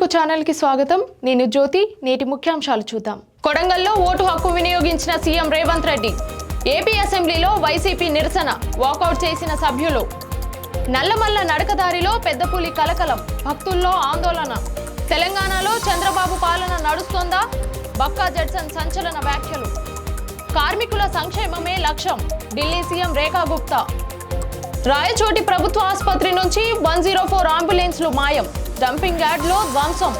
తెలంగాణకు ఛానల్ కి స్వాగతం. నేను జ్యోతి. నేటి ముఖ్యాంశాలు చూద్దాం. కొడంగల్లో ఓటు హక్కు వినియోగించిన సీఎం రేవంత్ రెడ్డి. ఏపీ అసెంబ్లీలో వైసీపీ నిరసన, వాకౌట్ చేసిన సభ్యులు. నల్లమల్ల నడకదారిలో పెద్దపులి కలకలం, భక్తుల్లో ఆందోళన. తెలంగాణలో చంద్రబాబు పాలన నడుస్తోందా? బక్కా జడ్సన్ సంచలన వ్యాఖ్యలు. కార్మికుల సంక్షేమమే లక్ష్యం, ఢిల్లీ సీఎం రేఖా గుప్తా. రాయచోటి ప్రభుత్వ ఆసుపత్రి నుంచి 104 అంబులెన్స్లు మాయం, డంపింగ్ యార్డ్లో ధ్వంసం.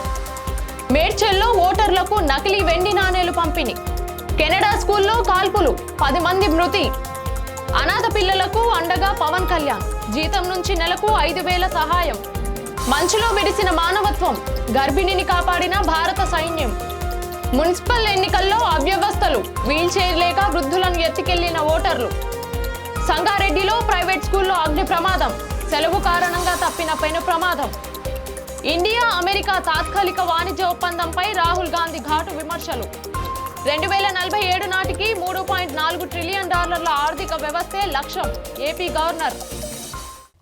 మేడ్చల్లో ఓటర్లకు నకిలీ వెండి నాణేలు పంపిణీ. కెనడా స్కూల్లో కాల్పులు, 10 మంది మృతి. అనాథ పిల్లలకు అండగా పవన్ కళ్యాణ్, జీతం నుంచి నెలకు 5,000 సహాయం. మంచులో విడిసిన మానవత్వం, గర్భిణిని కాపాడిన భారత సైన్యం. మున్సిపల్ ఎన్నికల్లో అవ్యవస్థలు, వీల్ చైర్ లేక వృద్ధులను ఎత్తికెళ్లిన ఓటర్లు. సంగారెడ్డిలో ప్రైవేట్ స్కూల్లో అగ్ని ప్రమాదం, సెలవు కారణంగా తప్పిన పెను ప్రమాదం. ఇండియా అమెరికా తాత్కాలిక వాణిజ్య ఒప్పందంపై రాహుల్ గాంధీ ఘాటు విమర్శలు. 2047 నాటికి $3.4 ట్రిలియన్ ఆర్థిక వ్యవస్థే లక్ష్యం, ఏపీ గవర్నర్.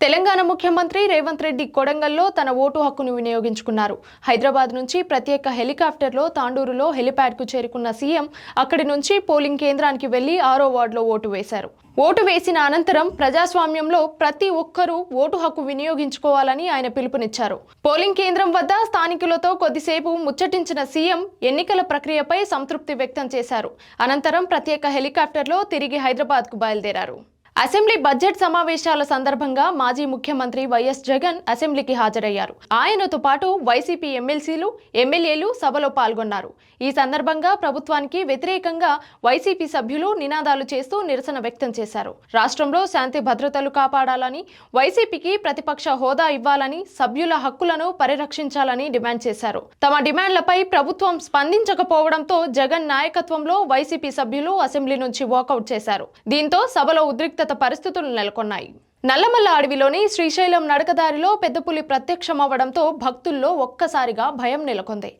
తెలంగాణ ముఖ్యమంత్రి రేవంత్ రెడ్డి కొడంగల్లో తన ఓటు హక్కును వినియోగించుకున్నారు. హైదరాబాద్ నుంచి ప్రత్యేక హెలికాప్టర్లో తాండూరులో హెలిప్యాడ్కు చేరుకున్న సీఎం అక్కడి నుంచి పోలింగ్ కేంద్రానికి వెళ్లి 6వ వార్డులో ఓటు వేశారు. ఓటు వేసిన అనంతరం ప్రజాస్వామ్యంలో ప్రతి ఒక్కరూ ఓటు హక్కు వినియోగించుకోవాలని ఆయన పిలుపునిచ్చారు. పోలింగ్ కేంద్రం వద్ద స్థానికులతో కొద్దిసేపు ముచ్చటించిన సీఎం ఎన్నికల ప్రక్రియపై సంతృప్తి వ్యక్తం చేశారు. అనంతరం ప్రత్యేక హెలికాప్టర్లో తిరిగి హైదరాబాద్కు బయలుదేరారు. అసెంబ్లీ బడ్జెట్ సమావేశాల సందర్భంగా మాజీ ముఖ్యమంత్రి వైఎస్ జగన్ అసెంబ్లీకి హాజరయ్యారు. ఆయనతో పాటు వైసీపీ ఎమ్మెల్సీలు, ఎమ్మెల్యేలు సభలో పాల్గొన్నారు. ఈ సందర్భంగా ప్రభుత్వానికి వ్యతిరేకంగా వైసీపీ సభ్యులు నినాదాలు చేస్తూ నిరసన వ్యక్తం చేశారు. రాష్ట్రంలో శాంతి భద్రతలు కాపాడాలని, వైసీపీకి ప్రతిపక్ష హోదా ఇవ్వాలని, సభ్యుల హక్కులను పరిరక్షించాలని డిమాండ్ చేశారు. తమ డిమాండ్లపై ప్రభుత్వం స్పందించకపోవడంతో జగన్ నాయకత్వంలో వైసీపీ సభ్యులు అసెంబ్లీ నుంచి వాకౌట్ చేశారు. దీంతో సభలో ఉద్రిక్త పరిస్థితులు నెలకొన్నాయి. నల్లమల్ల అడవిలోని శ్రీశైలం నడకదారిలో పెద్దపులి ప్రత్యక్షమవ్వడంతో భక్తుల్లో ఒక్కసారిగా భయం నెలకొంది.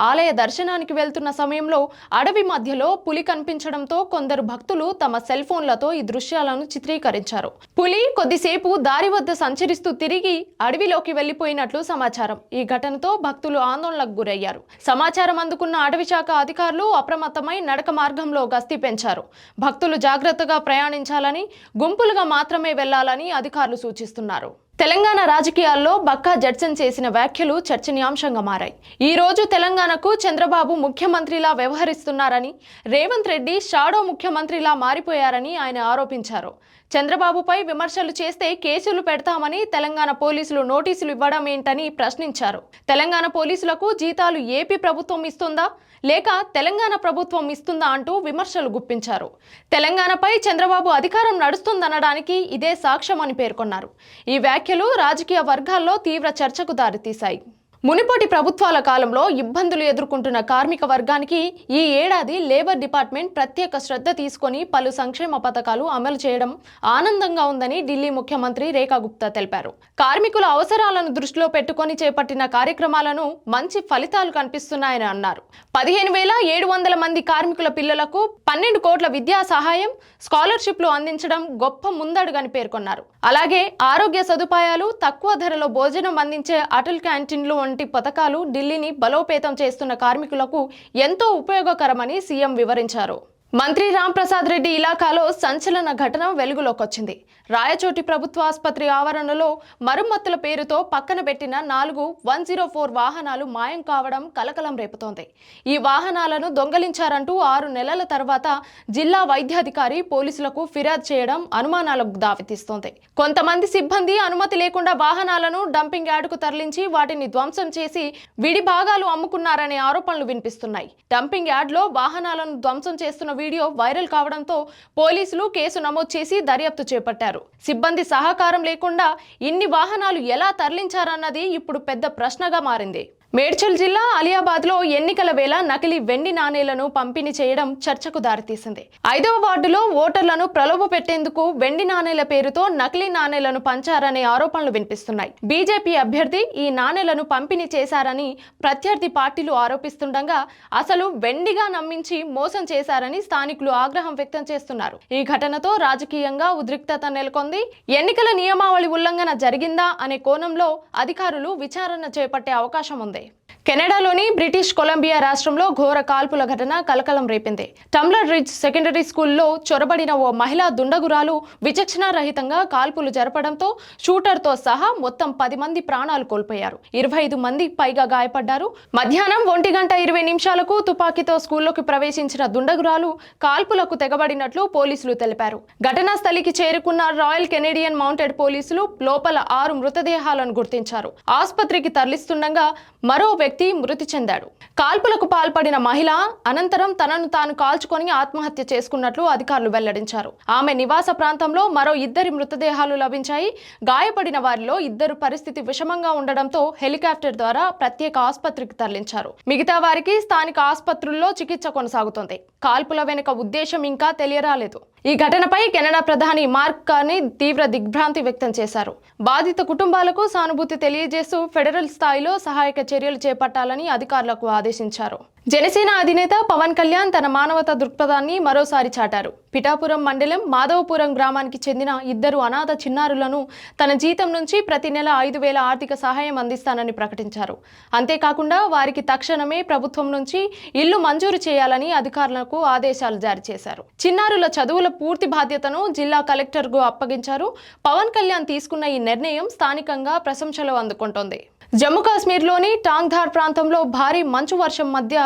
ఆలయ దర్శనానికి వెళ్తున్న సమయంలో అడవి మధ్యలో పులి కనిపించడంతో కొందరు భక్తులు తమ సెల్ ఫోన్లతో ఈ దృశ్యాలను చిత్రీకరించారు. పులి కొద్దిసేపు దారి వద్ద సంచరిస్తూ తిరిగి అడవిలోకి వెళ్లిపోయినట్లు సమాచారం. ఈ ఘటనతో భక్తులు ఆందోళనకు గురయ్యారు. సమాచారం అందుకున్న అటవీ శాఖ అధికారులు అప్రమత్తమై నడక మార్గంలో గస్తీ పెంచారు. భక్తులు జాగ్రత్తగా ప్రయాణించాలని, గుంపులుగా మాత్రమే వెళ్లాలని అధికారులు సూచిస్తున్నారు. తెలంగాణ రాజకీయాల్లో బక్కా జడ్సన్ చేసిన వ్యాఖ్యలు చర్చనీయాంశంగా మారాయి. ఈ రోజు తెలంగాణకు చంద్రబాబు ముఖ్యమంత్రిలా వ్యవహరిస్తున్నారని, రేవంత్ రెడ్డి షాడో ముఖ్యమంత్రిలా మారిపోయారని ఆయన ఆరోపించారు. చంద్రబాబుపై విమర్శలు చేస్తే కేసులు పెడతామని తెలంగాణ పోలీసులు నోటీసులు ఇవ్వడం ఏంటని ప్రశ్నించారు. తెలంగాణ పోలీసులకు జీతాలు ఏపీ ప్రభుత్వం ఇస్తుందా లేక తెలంగాణ ప్రభుత్వం ఇస్తుందా అంటూ విమర్శలు గుప్పించారు. తెలంగాణపై చంద్రబాబు అధికారం నడుస్తుందనడానికి ఇదే సాక్ష్యం అని పేర్కొన్నారు. ఈ వ్యాఖ్యలు రాజకీయ వర్గాల్లో తీవ్ర చర్చకు దారితీశాయి. మునుపటి ప్రభుత్వాల కాలంలో ఇబ్బందులు ఎదుర్కొంటున్న కార్మిక వర్గానికి ఈ ఏడాది లేబర్ డిపార్ట్మెంట్ ప్రత్యేక శ్రద్ధ తీసుకొని పలు సంక్షేమ పథకాలు అమలు చేయడం ఆనందంగా ఉందని ఢిల్లీ ముఖ్యమంత్రి రేఖా గుప్తా తెలిపారు. కార్మికుల అవసరాలను దృష్టిలో పెట్టుకొని చేపట్టిన కార్యక్రమాలను మంచి ఫలితాలు కనిపిస్తున్నాయని అన్నారు. 15,700 మంది కార్మికుల పిల్లలకు 12 కోట్ల విద్యా సహాయం, స్కాలర్షిప్లు అందించడం గొప్ప ముందడుగని పేర్కొన్నారు. అలాగే ఆరోగ్య సదుపాయాలు, తక్కువ ధరలో భోజనం అందించే అటల్ క్యాంటీన్లు వంటి పథకాలు ఢిల్లీని బలోపేతం చేస్తున్న కార్మికులకు ఎంతో ఉపయోగకరమని సీఎం వివరించారు. మంత్రి రాంప్రసాద్ రెడ్డి ఇలాకాలో సంచలన ఘటన వెలుగులోకొచ్చింది. రాయచోటి ప్రభుత్వ ఆసుపత్రి ఆవరణలో మరమ్మతుల పేరుతో పక్కన పెట్టిన 4 104 వాహనాలు మాయం కావడం కలకలం రేపుతోంది. ఈ వాహనాలను దొంగలించారంటూ 6 నెలల తర్వాత జిల్లా వైద్యాధికారి పోలీసులకు ఫిర్యాదు చేయడం అనుమానాలకు దావితీస్తోంది. కొంతమంది సిబ్బంది అనుమతి లేకుండా వాహనాలను డంపింగ్ యార్డుకు తరలించి వాటిని ధ్వంసం చేసి విడి భాగాలు అమ్ముకున్నారనే ఆరోపణలు వినిపిస్తున్నాయి. డంపింగ్ యార్డ్లో వాహనాలను ధ్వంసం చేస్తున్న వీడియో వైరల్ కావడంతో పోలీసులు కేసు నమోదు చేసి దర్యాప్తు చేపట్టారు. సిబ్బంది సహకారం లేకుండా ఇన్ని వాహనాలు ఎలా తరలించారన్నది ఇప్పుడు పెద్ద ప్రశ్నగా మారింది. మేడ్చల్ జిల్లా అలియాబాద్లో ఎన్నికల వేళ నకిలీ వెండి నాణేలను పంపిణీ చేయడం చర్చకు దారితీసింది. 5వ వార్డులో ఓటర్లను ప్రలోభ పెట్టేందుకు వెండి నాణేల పేరుతో నకిలీ నాణేలను పంచారనే ఆరోపణలు వినిపిస్తున్నాయి. బీజేపీ అభ్యర్థి ఈ నాణేలను పంపిణీ చేశారని ప్రత్యర్థి పార్టీలు ఆరోపిస్తుండగా అసలు వెండిగా నమ్మించి మోసం చేశారని స్థానికులు ఆగ్రహం వ్యక్తం చేస్తున్నారు. ఈ ఘటనతో రాజకీయంగా ఉద్రిక్తత నెలకొంది. ఎన్నికల నియమావళి ఉల్లంఘన జరిగిందా అనే కోణంలో అధికారులు విచారణ చేపట్టే అవకాశం ఉంది. కెనడాలోని బ్రిటిష్ కొలంబియా రాష్ట్రంలో ఘోర కాల్పుల ఘటన కలకలం రేపింది. టంబ్లర్ రిడ్జ్ సెకండరీ స్కూల్లో చొరబడిన ఓ మహిళా దుండగురాలు విచక్షణారహితంగా కాల్పులు జరపడంతో షూటర్తో సహా మొత్తం 10 మంది ప్రాణాలు కోల్పోయారు. 25 మంది పైగా గాయపడ్డారు. మధ్యాహ్నం 1:20 తుపాకీతో స్కూల్లోకి ప్రవేశించిన దుండగురాలు కాల్పులకు తెగబడినట్లు పోలీసులు తెలిపారు. ఘటనా స్థలికి చేరుకున్న రాయల్ కెనేడియన్ మౌంటెడ్ పోలీసులు లోపల 6 మృతదేహాలను గుర్తించారు. ఆసుపత్రికి తరలిస్తుండగా మరో వ్యక్తి మృతి చెందాడు. కాల్పులకు పాల్పడిన మహిళ అనంతరం తనను తాను కాల్చుకొని ఆత్మహత్య చేసుకున్నట్లు అధికారులు వెల్లడించారు. ఆమె నివాస ప్రాంతంలో మరో 2 మృతదేహాలు లభించాయి. గాయపడిన వారిలో 2 పరిస్థితి విషమంగా ఉండడంతో హెలికాప్టర్ ద్వారా ప్రత్యేక ఆసుపత్రికి తరలించారు. మిగతా వారికి స్థానిక ఆసుపత్రుల్లో చికిత్స కొనసాగుతోంది. కాల్పుల వెనుక ఉద్దేశం ఇంకా తెలియరాలేదు. ఈ ఘటనపై కెనడా ప్రధాని మార్క్ కార్నీ తీవ్ర దిగ్భ్రాంతి వ్యక్తం చేశారు. బాధిత కుటుంబాలకు సానుభూతి తెలియజేస్తూ ఫెడరల్ స్థాయిలో సహాయక చర్యలు చేపట్టాలని అధికారులకు ఆదేశించారు. జనసేన అధినేత పవన్ కళ్యాణ్ తన మానవతా దృక్పథాన్ని మరోసారి చాటారు. పిఠాపురం మండలం మాధవపురం గ్రామానికి చెందిన 2 అనాథ చిన్నారులను తన జీతం నుంచి ప్రతి నెల 5,000 ఆర్థిక సహాయం అందిస్తానని ప్రకటించారు. అంతేకాకుండా వారికి తక్షణమే ప్రభుత్వం నుంచి ఇల్లు మంజూరు చేయాలని అధికారులకు ఆదేశాలు జారీ చేశారు. చిన్నారుల చదువుల పూర్తి బాధ్యతను జిల్లా కలెక్టర్కు అప్పగించారు. పవన్ కళ్యాణ్ తీసుకున్న ఈ నిర్ణయం స్థానికంగా ప్రశంసలు అందుకుంటోంది. జమ్మూ కాశ్మీర్లోని టాంగ్ధార్ ప్రాంతంలో భారీ మంచు వర్షం మధ్య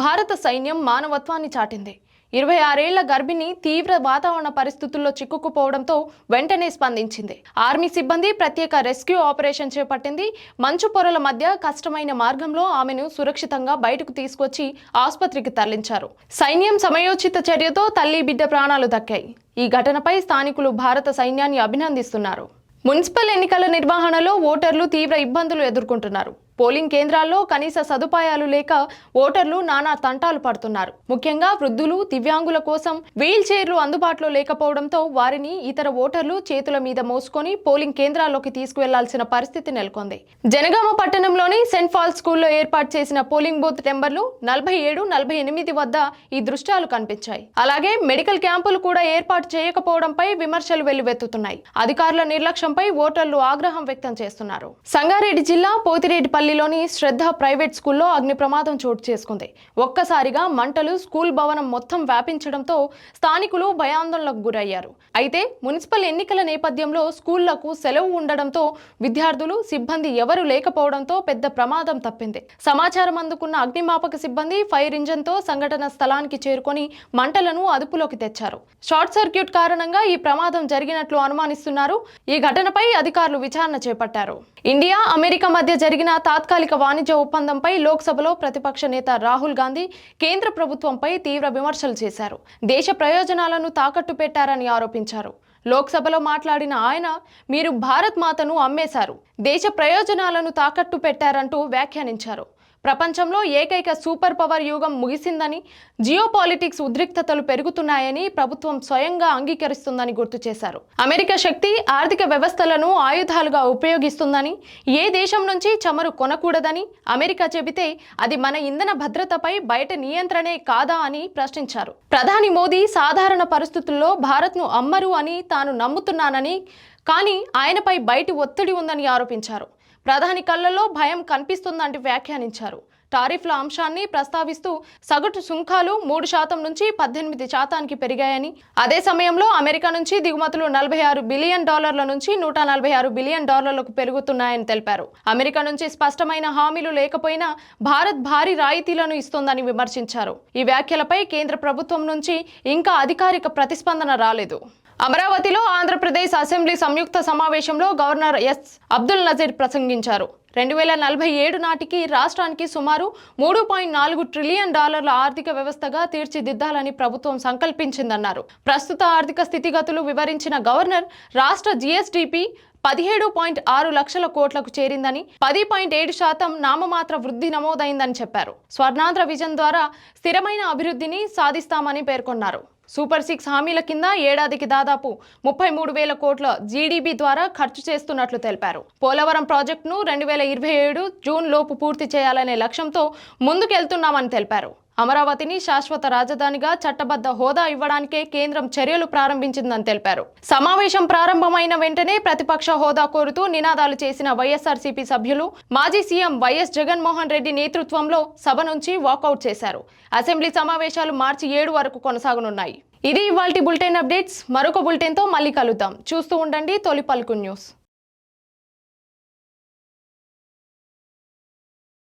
భారత సైన్యం మానవత్వాన్ని చాటింది. 26 ఏళ్ల గర్భిణి తీవ్ర వాతావరణ పరిస్థితుల్లో చిక్కుకుపోవడంతో వెంటనే స్పందించింది. ఆర్మీ సిబ్బంది ప్రత్యేక రెస్క్యూ ఆపరేషన్ చేపట్టింది. మంచు పొరల మధ్య కష్టమైన మార్గంలో ఆమెను సురక్షితంగా బయటకు తీసుకొచ్చి ఆసుపత్రికి తరలించారు. సైన్యం సమయోచిత చర్యతో తల్లి బిడ్డ ప్రాణాలు దక్కాయి. ఈ ఘటనపై స్థానికులు భారత సైన్యాన్ని అభినందిస్తున్నారు. మున్సిపల్ ఎన్నికల నిర్వహణలో ఓటర్లు తీవ్ర ఇబ్బందులు ఎదుర్కొంటున్నారు. పోలింగ్ కేంద్రాల్లో కనీస సదుపాయాలు లేక ఓటర్లు నానా తంటాలు పడుతున్నారు. ముఖ్యంగా వృద్ధులు, దివ్యాంగుల కోసం వీల్ చైర్లు అందుబాటులో లేకపోవడంతో వారిని ఇతర ఓటర్లు చేతుల మీద మోసుకొని పోలింగ్ కేంద్రాల్లోకి తీసుకువెళ్లాల్సిన పరిస్థితి నెలకొంది. జనగామ పట్టణంలోని సెంట్ పాల్ స్కూల్లో ఏర్పాటు చేసిన పోలింగ్ బూత్ నెంబర్లు 47, 48 వద్ద ఈ దృశ్యాలు కనిపించాయి. అలాగే మెడికల్ క్యాంపులు కూడా ఏర్పాటు చేయకపోవడంపై విమర్శలు వెల్లువెత్తుతున్నాయి. అధికారుల నిర్లక్ష్యంపై ఓటర్లు ఆగ్రహం వ్యక్తం చేస్తున్నారు. సంగారెడ్డి జిల్లా పోతిరెడ్డి పల్లిలోని శ్రద్ధ ప్రైవేట్ స్కూల్లో అగ్ని ప్రమాదం చోటు చేసుకుంది. ఒక్కసారిగా మంటలు స్కూల్ భవనం మొత్తం వ్యాపించడంతో స్థానికులు భయాందోళనకు గురయ్యారు. అయితే మున్సిపల్ ఎన్నికల నేపథ్యంలో స్కూళ్లకు సెలవు ఉండడంతో విద్యార్థులు, సిబ్బంది ఎవరూ లేకపోవడంతో పెద్ద ప్రమాదం తప్పింది. సమాచారం అందుకున్న అగ్నిమాపక సిబ్బంది ఫైర్ ఇంజన్తో సంఘటన స్థలానికి చేరుకొని మంటలను అదుపులోకి తెచ్చారు. షార్ట్ సర్క్యూట్ కారణంగా ఈ ప్రమాదం జరిగినట్లు అనుమానిస్తున్నారు. ఈ ఘటనపై అధికారులు విచారణ చేపట్టారు. ఇండియా, అమెరికా మధ్య జరిగిన తాత్కాలిక వాణిజ్య ఒప్పందంపై లోక్సభలో ప్రతిపక్ష నేత రాహుల్ గాంధీ కేంద్ర ప్రభుత్వంపై తీవ్ర విమర్శలు చేశారు. దేశ ప్రయోజనాలను తాకట్టు పెట్టారని ఆరోపించారు. లోక్సభలో మాట్లాడిన ఆయన, మీరు భారత్ మాతను అమ్మేశారు, దేశ ప్రయోజనాలను తాకట్టు పెట్టారంటూ వ్యాఖ్యానించారు. ప్రపంచంలో ఏకైక సూపర్ పవర్ యుగం ముగిసిందని, జియోపాలిటిక్స్ ఉద్రిక్తతలు పెరుగుతున్నాయని ప్రభుత్వం స్వయంగా అంగీకరిస్తుందని గుర్తు చేశారు. అమెరికా శక్తి, ఆర్థిక వ్యవస్థలను ఆయుధాలుగా ఉపయోగిస్తుందని, ఏ దేశం నుంచి చమురు కొనకూడదని అమెరికా చెబితే అది మన ఇంధన భద్రతపై బయట నియంత్రణే కాదా అని ప్రశ్నించారు. ప్రధాని మోదీ సాధారణ పరిస్థితుల్లో భారత్ను అమ్మరు అని తాను నమ్ముతున్నానని, కానీ ఆయనపై బయటి ఒత్తిడి ఉందని ఆరోపించారు. ప్రధాని కళ్ళల్లో భయం కనిపిస్తుందంటూ వ్యాఖ్యానించారు. టారిఫ్ల అంశాన్ని ప్రస్తావిస్తూ సగటు సుంకాలు 3% నుంచి 18% పెరిగాయని, అదే సమయంలో అమెరికా నుంచి దిగుమతులు $46 బిలియన్ నుంచి $146 బిలియన్ పెరుగుతున్నాయని తెలిపారు. అమెరికా నుంచి స్పష్టమైన హామీలు లేకపోయినా భారత్ భారీ రాయితీలను ఇస్తోందని విమర్శించారు. ఈ వ్యాఖ్యలపై కేంద్ర ప్రభుత్వం నుంచి ఇంకా అధికారిక ప్రతిస్పందన రాలేదు. అమరావతిలో ఆంధ్రప్రదేశ్ అసెంబ్లీ సంయుక్త సమావేశంలో గవర్నర్ ఎస్ అబ్దుల్ నజీర్ ప్రసంగించారు. 2047 నాటికి రాష్ట్రానికి సుమారు $3.4 ట్రిలియన్ ఆర్థిక వ్యవస్థగా తీర్చిదిద్దాలని ప్రభుత్వం సంకల్పించిందన్నారు. ప్రస్తుత ఆర్థిక స్థితిగతులు వివరించిన గవర్నర్ రాష్ట్ర జీఎస్డీపీ 17.6 లక్షల కోట్లకు చేరిందని, 10.7% నామమాత్ర వృద్ధి నమోదైందని చెప్పారు. స్వర్ణాంధ్ర విజన్ ద్వారా స్థిరమైన అభివృద్ధిని సాధిస్తామని పేర్కొన్నారు. సూపర్ 6 హామీల కింద ఏడాదికి దాదాపు 33,000 కోట్ల జీడీపీ ద్వారా ఖర్చు చేస్తున్నట్లు తెలిపారు. పోలవరం ప్రాజెక్టును 2027 జూన్ లోపు పూర్తి చేయాలనే లక్ష్యంతో ముందుకెళ్తున్నామని తెలిపారు. అమరావతిని శాశ్వత రాజధానిగా చట్టబద్ధ హోదా ఇవ్వడానికే కేంద్రం చర్యలు ప్రారంభించిందని తెలిపారు. సమావేశం ప్రారంభమైన వెంటనే ప్రతిపక్ష హోదా కోరుతూ నినాదాలు చేసిన వైఎస్ఆర్సీపీ సభ్యులు మాజీ సీఎం వైఎస్ జగన్మోహన్ రెడ్డి నేతృత్వంలో సభ నుంచి వాకౌట్ చేశారు. అసెంబ్లీ సమావేశాలు మార్చి 7 వరకు కొనసాగనున్నాయి. ఇది ఇవాల్టి బులెటిన్ అప్డేట్స్. మరొక బులెటిన్తో మళ్ళీ కలుద్దాం. చూస్తూ ఉండండి తొలి పలుకు న్యూస్.